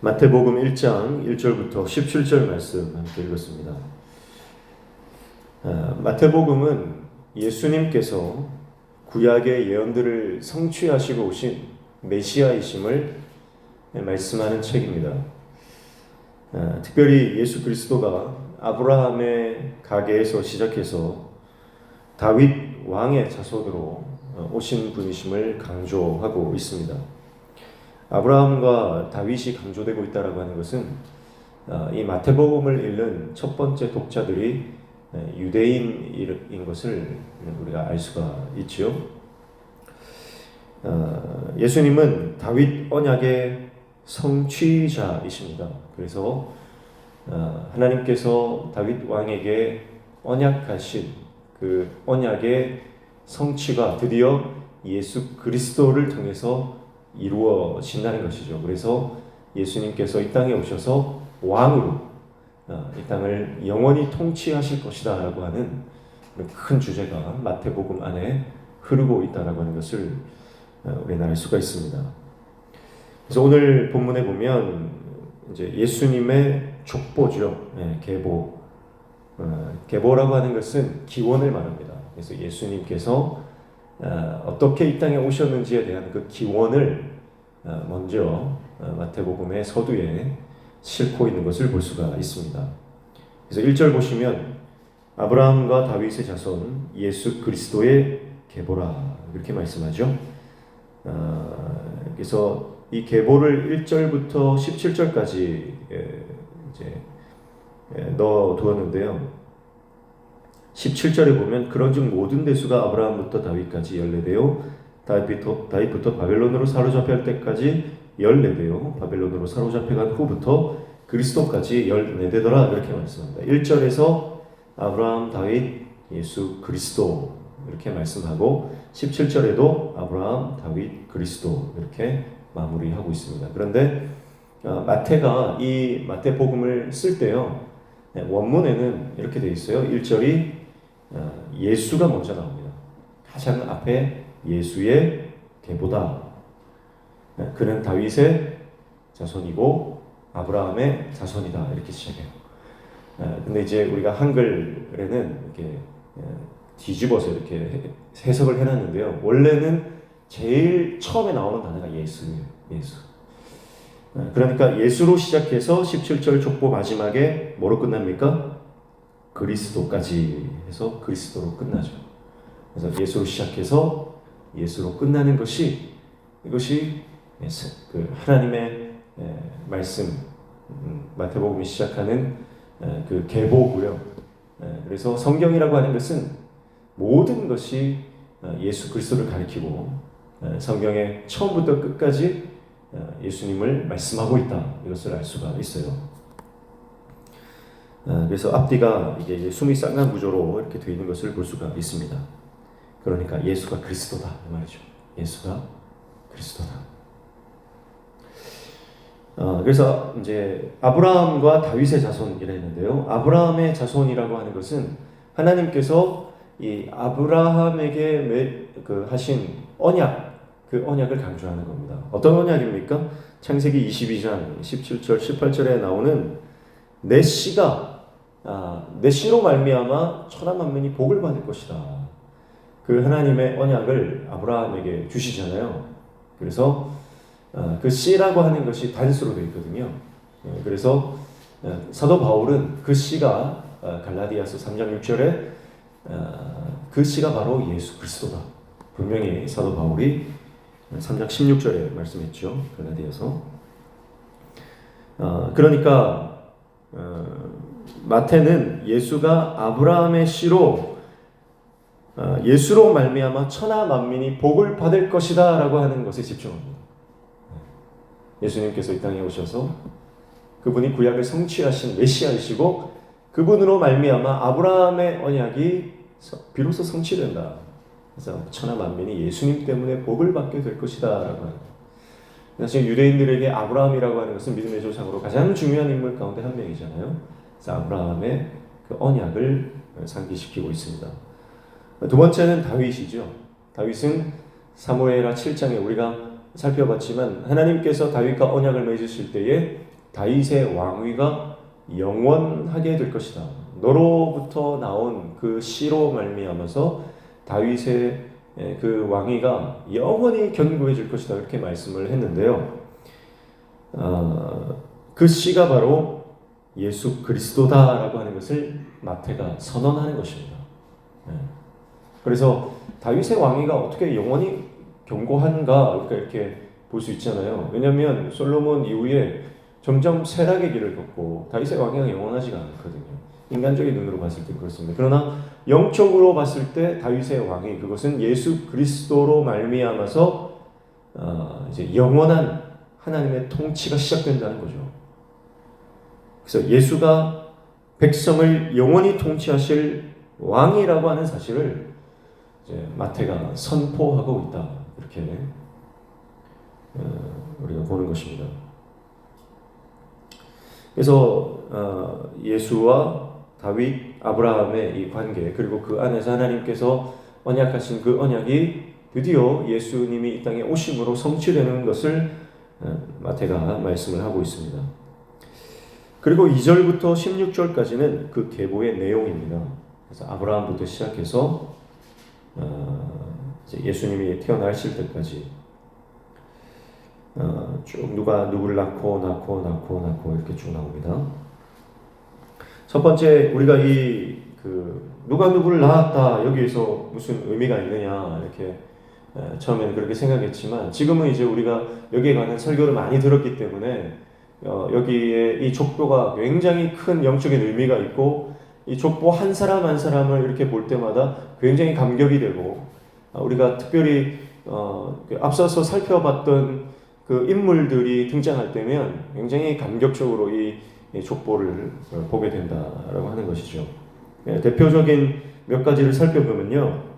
마태복음 1장 1절부터 17절 말씀 함께 읽었습니다. 마태복음은 예수님께서 구약의 예언들을 성취하시고 오신 메시아이심을 말씀하는 책입니다. 특별히 예수 그리스도가 아브라함의 가계에서 시작해서 다윗 왕의 자손으로 오신 분이심을 강조하고 있습니다. 아브라함과 다윗이 강조되고 있다고 하는 것은 이 마태복음을 읽는 첫 번째 독자들이 유대인인 것을 우리가 알 수가 있죠. 예수님은 다윗 언약의 성취자이십니다. 그래서 하나님께서 다윗 왕에게 언약하신 그 언약의 성취가 드디어 예수 그리스도를 통해서 이루어진다는 것이죠. 그래서 예수님께서 이 땅에 오셔서 왕으로 이 땅을 영원히 통치하실 것이다 라고 하는 큰 주제가 마태복음 안에 흐르고 있다라고 하는 것을 우리는 알 수가 있습니다. 그래서 오늘 본문에 보면 이제 예수님의 족보죠. 계보. 계보라고 하는 것은 기원을 말합니다. 그래서 예수님께서 어떻게 이 땅에 오셨는지에 대한 그 기원을 먼저 마태복음의 서두에 싣고 있는 것을 볼 수가 있습니다. 그래서 1절 보시면 아브라함과 다윗의 자손 예수 그리스도의 계보라 이렇게 말씀하죠. 그래서 이 계보를 1절부터 17절까지 이제 넣어 두었는데요. 17절에 보면 그런즉 모든 대수가 아브라함부터 다윗까지 14대요 다윗부터 바벨론으로 사로잡힐 때까지 14대요 바벨론으로 사로잡혀간 후부터 그리스도까지 14대더라 이렇게 말씀합니다. 1절에서 아브라함, 다윗, 예수, 그리스도 이렇게 말씀하고 17절에도 아브라함, 다윗, 그리스도 이렇게 마무리하고 있습니다. 그런데 마태가 이 마태복음을 쓸 때요 원문에는 이렇게 되어 있어요. 1절이 예수가 먼저 나옵니다. 가장 앞에 예수의 계보다. 그는 다윗의 자손이고 아브라함의 자손이다. 이렇게 시작해요. 근데 이제 우리가 한글에는 이렇게 뒤집어서 이렇게 해석을 해놨는데요. 원래는 제일 처음에 나오는 단어가 예수예요. 예수. 그러니까 예수로 시작해서 17절 족보 마지막에 뭐로 끝납니까? 그리스도까지 해서 그리스도로 끝나죠. 그래서 예수로 시작해서 예수로 끝나는 것이 이것이 그 하나님의 말씀 마태복음이 시작하는 그 계보고요. 그래서 성경이라고 하는 것은 모든 것이 예수 그리스도를 가리키고 성경의 처음부터 끝까지 예수님을 말씀하고 있다. 이것을 알 수가 있어요. 그래서 앞뒤가 이게 숨이 쌍난 구조로 이렇게 되어 있는 것을 볼 수가 있습니다. 그러니까 예수가 그리스도다 이 말이죠. 예수가 그리스도다. 그래서 이제 아브라함과 다윗의 자손이라 했는데요. 아브라함의 자손이라고 하는 것은 하나님께서 이 아브라함에게 하신 언약, 그 언약을 강조하는 겁니다. 어떤 언약입니까? 창세기 22장 17절 18절에 나오는 내 씨가 내 씨로 말미암아 천하 만민이 복을 받을 것이다. 그 하나님의 언약을 아브라함에게 주시잖아요. 그래서 그 씨라고 하는 것이 단수로 되어 있거든요. 그래서 사도 바울은 그 씨가 갈라디아서 3장 6절에 그 씨가 바로 예수 그리스도다. 분명히 사도 바울이 3장 16절에 말씀했죠. 갈라디아서. 그러니까 마태는 예수가 아브라함의 씨로 예수로 말미암아 천하 만민이 복을 받을 것이다 라고 하는 것에 집중합니다. 예수님께서 이 땅에 오셔서 그분이 구약을 성취하신 메시아이시고 그분으로 말미암아 아브라함의 언약이 비로소 성취된다. 그래서 천하 만민이 예수님 때문에 복을 받게 될 것이다 라고 합니다. 사실 유대인들에게 아브라함이라고 하는 것은 믿음의 조상으로 가장 중요한 인물 가운데 한 명이잖아요. 그래서 아브라함의 그 언약을 상기시키고 있습니다. 두 번째는 다윗이죠. 다윗은 사무엘하 7장에 우리가 살펴봤지만 하나님께서 다윗과 언약을 맺으실 때에 다윗의 왕위가 영원하게 될 것이다. 너로부터 나온 그 씨로 말미암아서 다윗의 그 왕위가 영원히 견고해질 것이다. 이렇게 말씀을 했는데요. 그 씨가 바로 예수 그리스도다라고 하는 것을 마태가 선언하는 것입니다. 그래서 다윗의 왕위가 어떻게 영원히 견고한가 이렇게 볼 수 있잖아요. 왜냐하면 솔로몬 이후에 점점 쇠락의 길을 걷고 다윗의 왕위가 영원하지가 않거든요. 인간적인 눈으로 봤을 때 그렇습니다. 그러나 영적으로 봤을 때 다윗의 왕위, 그것은 예수 그리스도로 말미암아서 이제 영원한 하나님의 통치가 시작된다는 거죠. 그래서 예수가 백성을 영원히 통치하실 왕이라고 하는 사실을 이제 마태가 선포하고 있다. 이렇게 우리가 보는 것입니다. 그래서 예수와 다윗, 아브라함의 이 관계, 그리고 그 안에서 하나님께서 언약하신 그 언약이 드디어 예수님이 이 땅에 오심으로 성취되는 것을 마태가 말씀을 하고 있습니다. 그리고 2절부터 16절까지는 그 계보의 내용입니다. 그래서 아브라함부터 시작해서 이제 예수님이 태어나실 때까지 쭉 누가 누구를 낳고 이렇게 쭉 나옵니다. 첫 번째, 우리가 누가 누구를 낳았다 여기에서 무슨 의미가 있느냐 이렇게 처음에는 그렇게 생각했지만 지금은 이제 우리가 여기에 관한 설교를 많이 들었기 때문에 여기에 이 족보가 굉장히 큰 영적인 의미가 있고 이 족보 한 사람 한 사람을 이렇게 볼 때마다 굉장히 감격이 되고 우리가 특별히 앞서서 살펴봤던 그 인물들이 등장할 때면 굉장히 감격적으로 이 족보를 보게 된다라고 하는 것이죠. 대표적인 몇 가지를 살펴보면요.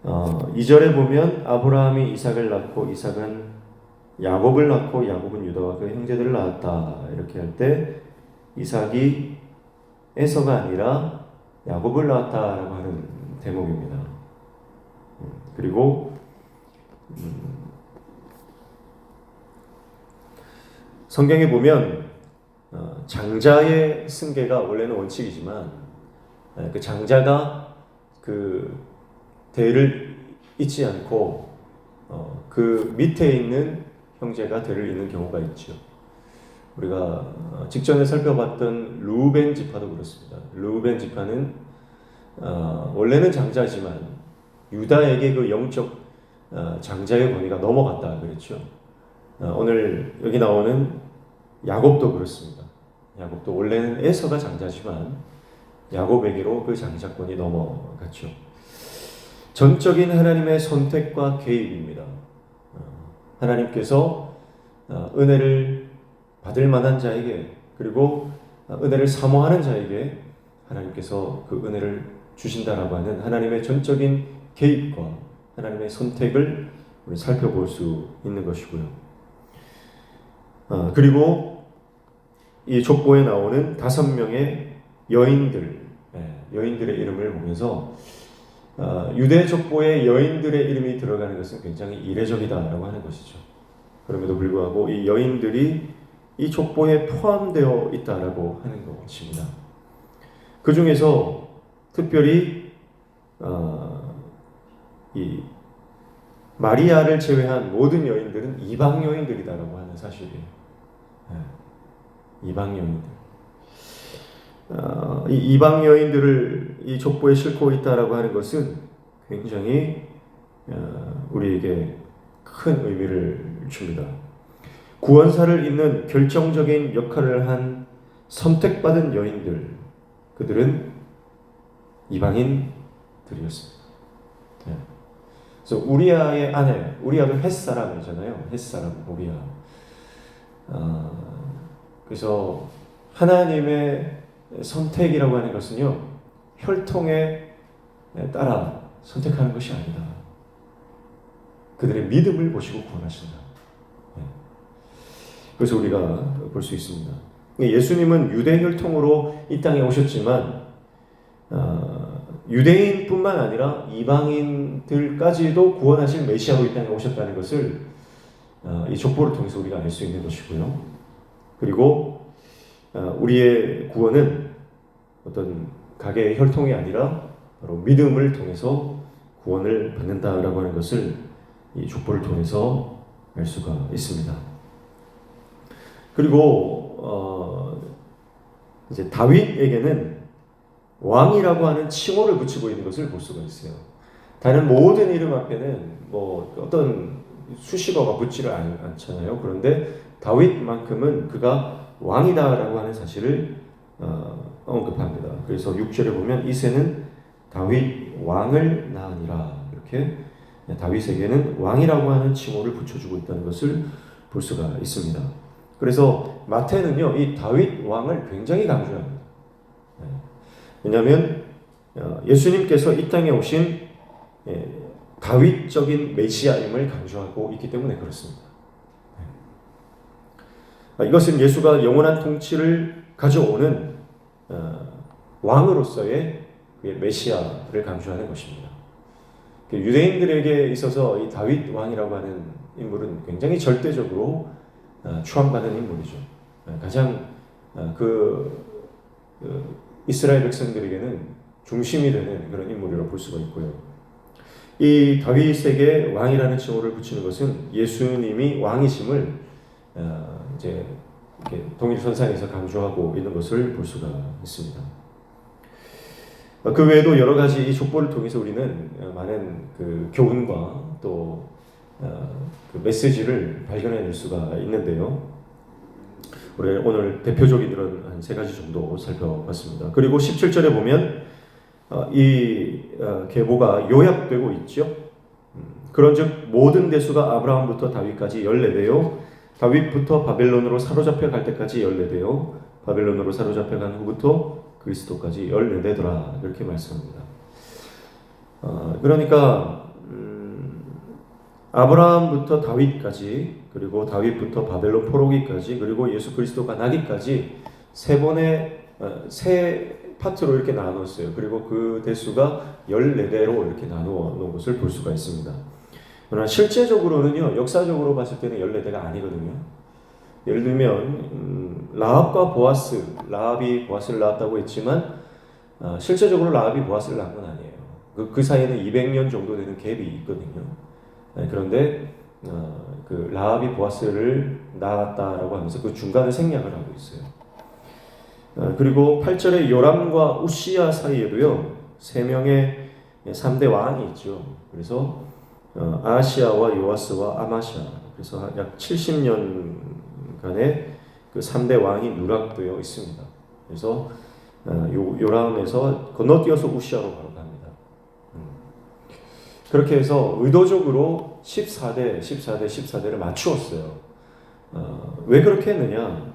2절에 보면 아브라함이 이삭을 낳고 이삭은 야곱을 낳고 야곱은 유다와 그 형제들을 낳았다. 이렇게 할 때 이삭이 에서가 아니라 야곱을 낳았다라고 하는 대목입니다. 그리고 성경에 보면 장자의 승계가 원래는 원칙이지만 그 장자가 그 대를 잇지 않고 그 밑에 있는 형제가 대를 잇는 경우가 있죠. 우리가 직전에 살펴봤던 르우벤 지파도 그렇습니다. 르우벤 지파는 원래는 장자지만 유다에게 그 영적 장자의 권위가 넘어갔다 그랬죠. 오늘 여기 나오는 야곱도 그렇습니다. 야곱도 원래는 에서가 장자지만 야곱에게로 그 장자권이 넘어갔죠. 전적인 하나님의 선택과 개입입니다. 하나님께서 은혜를 받을 만한 자에게 그리고 은혜를 사모하는 자에게 하나님께서 그 은혜를 주신다라고 하는 하나님의 전적인 개입과 하나님의 선택을 우리 살펴볼 수 있는 것이고요. 그리고 이 족보에 나오는 5명의 여인들의 이름을 보면서 유대 족보에 여인들의 이름이 들어가는 것은 굉장히 이례적이다라고 하는 것이죠. 그럼에도 불구하고 이 여인들이 이 족보에 포함되어 있다라고 하는 것입니다. 그 중에서 특별히 이 마리아를 제외한 모든 여인들은 이방 여인들이다라고 하는 사실이에요. 이방 여인들. 이 이방 여인들을 이 족보에 싣고 있다라고 하는 것은 굉장히 우리에게 큰 의미를 줍니다. 구원사를 잇는 결정적인 역할을 한 선택받은 여인들, 그들은 이방인들이었습니다. 그래서 우리아의 아내, 우리아도 햇사람이잖아요. 햇사람, 우리아. 그래서 하나님의 선택이라고 하는 것은요, 혈통에 따라 선택하는 것이 아니다. 그들의 믿음을 보시고 구원하신다. 그래서 우리가 볼 수 있습니다. 예수님은 유대 혈통으로 이 땅에 오셨지만 유대인뿐만 아니라 이방인들까지도 구원하실 메시아로 이 땅에 오셨다는 것을 이 족보를 통해서 우리가 알 수 있는 것이고요. 그리고 우리의 구원은 어떤 가게의 혈통이 아니라 바로 믿음을 통해서 구원을 받는다라고 하는 것을 이 족보를 통해서 알 수가 있습니다. 그리고 이제 다윗에게는 왕이라고 하는 칭호를 붙이고 있는 것을 볼 수가 있어요. 다른 모든 이름 앞에는 뭐 어떤 수식어가 붙지를 않잖아요. 그런데 다윗만큼은 그가 왕이다라고 하는 사실을 언급합니다. 그래서 6절에 보면 이새는 다윗 왕을 낳으니라, 이렇게 다윗에게는 왕이라고 하는 칭호를 붙여주고 있다는 것을 볼 수가 있습니다. 그래서 마태는요, 이 다윗 왕을 굉장히 강조합니다. 왜냐하면 예수님께서 이 땅에 오신 다윗적인 메시아임을 강조하고 있기 때문에 그렇습니다. 이것은 예수가 영원한 통치를 가져오는 왕으로서의 메시아를 강조하는 것입니다. 유대인들에게 있어서 이 다윗 왕이라고 하는 인물은 굉장히 절대적으로 추앙받는 인물이죠. 가장 이스라엘 백성들에게는 중심이 되는 그런 인물이라고 볼 수가 있고요. 이 다윗에게 왕이라는 칭호를 붙이는 것은 예수님이 왕이심을 이제 동일선상에서 강조하고 있는 것을 볼 수가 있습니다. 그 외에도 여러 가지 이 족보를 통해서 우리는 많은 그 교훈과 또 그 메시지를 발견해낼 수가 있는데요. 우리 오늘 대표적인 이런 한 세 가지 정도 살펴봤습니다. 그리고 17절에 보면 이 계보가 요약되고 있죠. 그런즉 모든 대수가 아브라함부터 다윗까지 14대요, 다윗부터 바벨론으로 사로잡혀 갈 때까지 14대요, 바벨론으로 사로잡혀 간 후부터 그리스도까지 14대더라, 이렇게 말씀합니다. 그러니까 아브라함부터 다윗까지, 그리고 다윗부터 바벨론 포로기까지, 그리고 예수 그리스도가 나기까지 세 파트로 이렇게 나눴어요. 그리고 그 대수가 14대로 이렇게 나누어 놓은 것을 볼 수가 있습니다. 그러나 실제적으로는요, 역사적으로 봤을 때는 14대가 아니거든요. 예를 들면 라합과 보아스, 라합이 보아스를 낳았다고 했지만 실제적으로 라합이 보아스를 낳은 건 아니에요. 그 사이에는 200년 정도 되는 갭이 있거든요. 그런데 그 라합이 보아스를 낳았다라고 하면서 그 중간에 생략을 하고 있어요. 그리고 8절에 요람과 우시야 사이에도요, 3명의 3대 왕이 있죠. 그래서 아하시아와 요아스와 아마시아, 그래서 약 70년간의 그 3대 왕이 누락되어 있습니다. 그래서 요람에서 건너뛰어서 우시아로 바로 갑니다. 그렇게 해서 의도적으로 14대를 맞추었어요. 왜 그렇게 했느냐?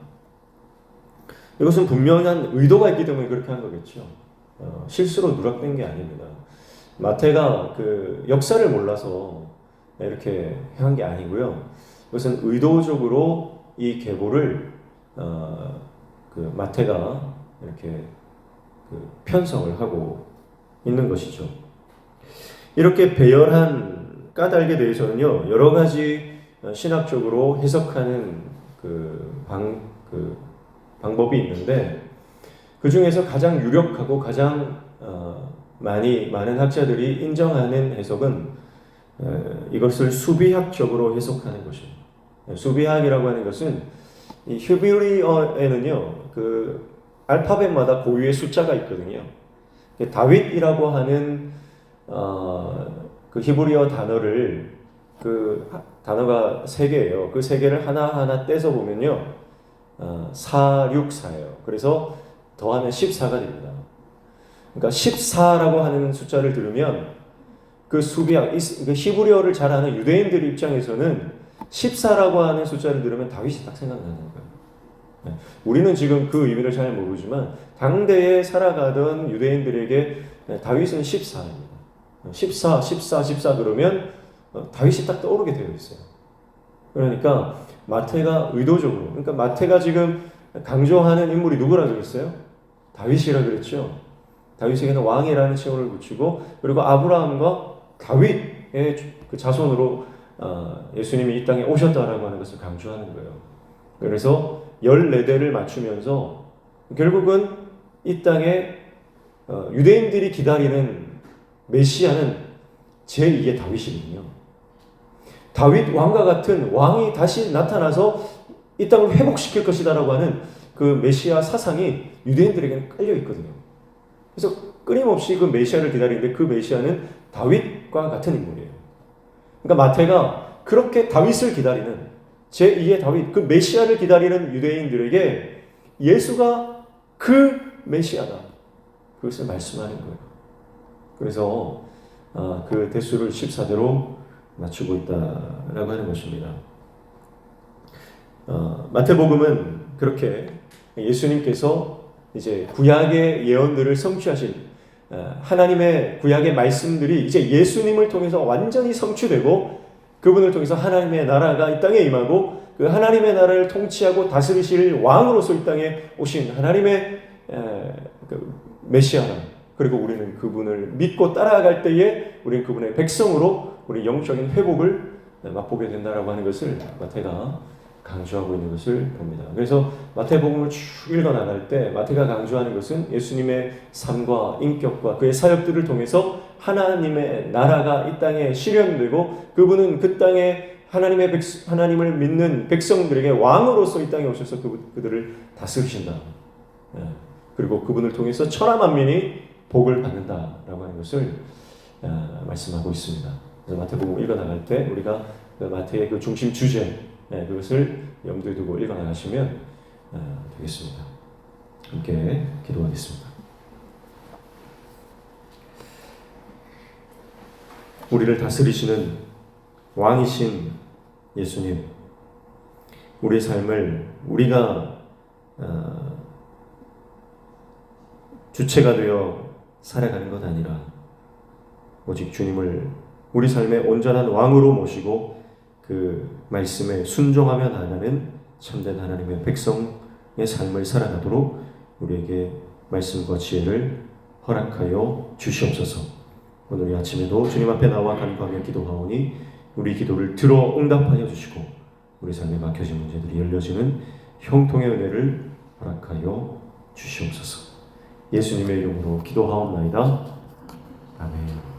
이것은 분명한 의도가 있기 때문에 그렇게 한 거겠죠. 실수로 누락된 게 아닙니다. 마태가 그 역사를 몰라서 이렇게 한 게 아니고요. 이것은 의도적으로 이 계보를 그 마태가 이렇게 그 편성을 하고 있는 것이죠. 이렇게 배열한 까닭에 대해서는요, 여러 가지 신학적으로 해석하는 방법이 있는데, 그 중에서 가장 유력하고 가장 많은 학자들이 인정하는 해석은 이것을 수비학적으로 해석하는 것입니다. 수비학이라고 하는 것은 이 히브리어에는요, 그 알파벳마다 고유의 숫자가 있거든요. 다윗이라고 하는 그 히브리어 단어를, 그 단어가 3개예요. 그 3개를 하나하나 떼서 보면요, 464예요. 그래서 더하면 14가 됩니다. 그러니까 14라고 하는 숫자를 들으면 그 수비학, 히브리어를 잘 아는 유대인들 입장에서는 14라고 하는 숫자를 들으면 다윗이 딱 생각나는 거예요. 우리는 지금 그 의미를 잘 모르지만 당대에 살아가던 유대인들에게 다윗은 14입니다. 14 그러면 다윗이 딱 떠오르게 되어 있어요. 그러니까 마태가 의도적으로, 그러니까 마태가 지금 강조하는 인물이 누구라 그랬어요? 다윗이라 그랬죠. 다윗에게는 왕이라는 칭호를 붙이고, 그리고 아브라함과 다윗의 그 자손으로 예수님이 이 땅에 오셨다라고 하는 것을 강조하는 거예요. 그래서 14대를 맞추면서 결국은 이 땅에 유대인들이 기다리는 메시아는 제2의 다윗이거든요. 다윗 왕과 같은 왕이 다시 나타나서 이 땅을 회복시킬 것이다라고 하는 그 메시아 사상이 유대인들에게는 깔려 있거든요. 그래서 끊임없이 그 메시아를 기다리는데 그 메시아는 다윗과 같은 인물이에요. 그러니까 마태가 그렇게 다윗을 기다리는 제2의 다윗, 그 메시아를 기다리는 유대인들에게 예수가 그 메시아다. 그것을 말씀하는 거예요. 그래서 그 대수를 14대로 맞추고 있다라고 하는 것입니다. 마태복음은 그렇게 예수님께서 이제 구약의 예언들을 성취하신 하나님의 구약의 말씀들이 이제 예수님을 통해서 완전히 성취되고 그분을 통해서 하나님의 나라가 이 땅에 임하고 그 하나님의 나라를 통치하고 다스리실 왕으로서 이 땅에 오신 하나님의 그 메시아라. 그리고 우리는 그분을 믿고 따라갈 때에 우리는 그분의 백성으로 우리 영적인 회복을 맛보게 된다라고 하는 것을 마태가 강조하고 있는 것을 봅니다. 그래서 마태복음을 쭉 읽어나갈 때 마태가 강조하는 것은 예수님의 삶과 인격과 그의 사역들을 통해서 하나님의 나라가 이 땅에 실현되고 그분은 그 땅에 하나님을 믿는 백성들에게 왕으로서 이 땅에 오셔서 그들을 다스리신다. 그리고 그분을 통해서 천하 만민이 복을 받는다라고 하는 것을 말씀하고 있습니다. 그래서 마태복음 읽어나갈 때 우리가 그 마태의 그 중심 주제 그것을 염두에 두고 읽어나가시면 되겠습니다. 함께 기도하겠습니다. 우리를 다스리시는 왕이신 예수님, 우리의 삶을 우리가 주체가 되어 살아가는 것 아니라 오직 주님을 우리 삶의 온전한 왕으로 모시고 그 말씀에 순종하며 나아가는 참된 하나님의 백성의 삶을 살아가도록 우리에게 말씀과 지혜를 허락하여 주시옵소서. 오늘 이 아침에도 주님 앞에 나와 간구하며 기도하오니 우리 기도를 들어 응답하여 주시고 우리 삶에 막혀진 문제들이 열려지는 형통의 은혜를 허락하여 주시옵소서. 예수님의 이름으로 기도하옵나이다. 아멘.